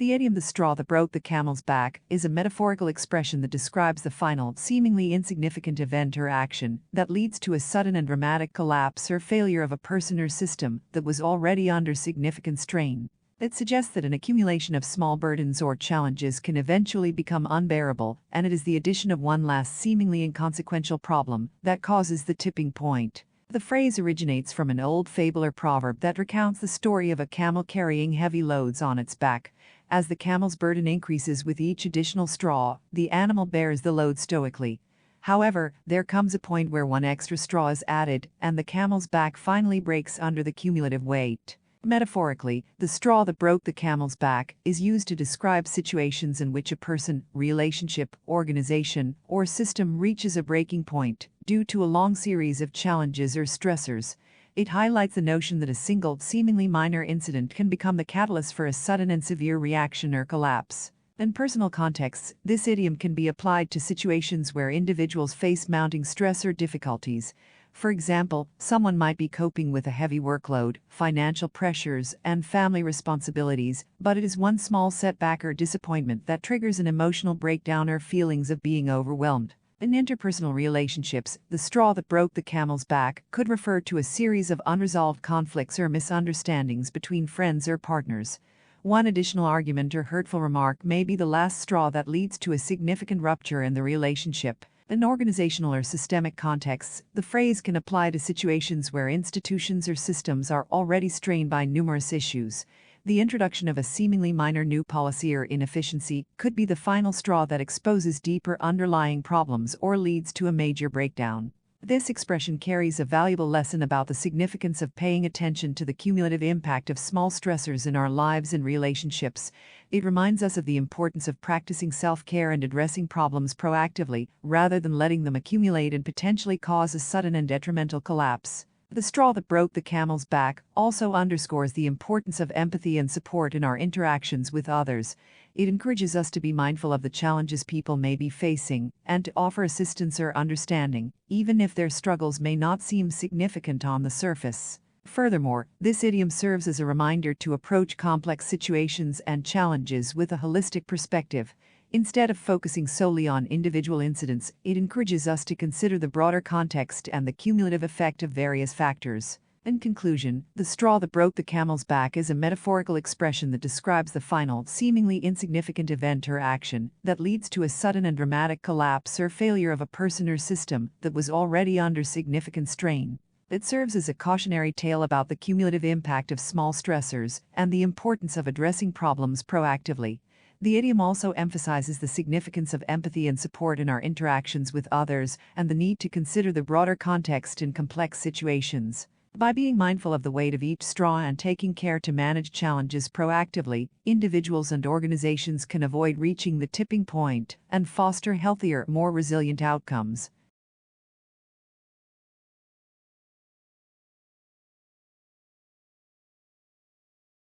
The idiom "the straw that broke the camel's back" is a metaphorical expression that describes the final, seemingly insignificant event or action that leads to a sudden and dramatic collapse or failure of a person or system that was already under significant strain. It suggests that an accumulation of small burdens or challenges can eventually become unbearable, and it is the addition of one last seemingly inconsequential problem that causes the tipping point. The phrase originates from an old fable or proverb that recounts the story of a camel carrying heavy loads on its back. As the camel's burden increases with each additional straw, the animal bears the load stoically. However, there comes a point where one extra straw is added, and the camel's back finally breaks under the cumulative weight. Metaphorically, the straw that broke the camel's back is used to describe situations in which a person, relationship, organization, or system reaches a breaking point due to a long series of challenges or stressors. It highlights the notion that a single, seemingly minor incident can become the catalyst for a sudden and severe reaction or collapse. In personal contexts, this idiom can be applied to situations where individuals face mounting stress or difficulties. For example, someone might be coping with a heavy workload, financial pressures, and family responsibilities, but it is one small setback or disappointment that triggers an emotional breakdown or feelings of being overwhelmed. In interpersonal relationships, the straw that broke the camel's back could refer to a series of unresolved conflicts or misunderstandings between friends or partners. One additional argument or hurtful remark may be the last straw that leads to a significant rupture in the relationship. In organizational or systemic contexts, the phrase can apply to situations where institutions or systems are already strained by numerous issues. The introduction of a seemingly minor new policy or inefficiency could be the final straw that exposes deeper underlying problems or leads to a major breakdown. This expression carries a valuable lesson about the significance of paying attention to the cumulative impact of small stressors in our lives and relationships. It reminds us of the importance of practicing self-care and addressing problems proactively, rather than letting them accumulate and potentially cause a sudden and detrimental collapse. The straw that broke the camel's back also underscores the importance of empathy and support in our interactions with others. It encourages us to be mindful of the challenges people may be facing and to offer assistance or understanding, even if their struggles may not seem significant on the surface. Furthermore, this idiom serves as a reminder to approach complex situations and challenges with a holistic perspective. Instead of focusing solely on individual incidents, it encourages us to consider the broader context and the cumulative effect of various factors. In conclusion, the straw that broke the camel's back is a metaphorical expression that describes the final, seemingly insignificant event or action that leads to a sudden and dramatic collapse or failure of a person or system that was already under significant strain. It serves as a cautionary tale about the cumulative impact of small stressors and the importance of addressing problems proactively. The idiom also emphasizes the significance of empathy and support in our interactions with others and the need to consider the broader context in complex situations. By being mindful of the weight of each straw and taking care to manage challenges proactively, individuals and organizations can avoid reaching the tipping point and foster healthier, more resilient outcomes.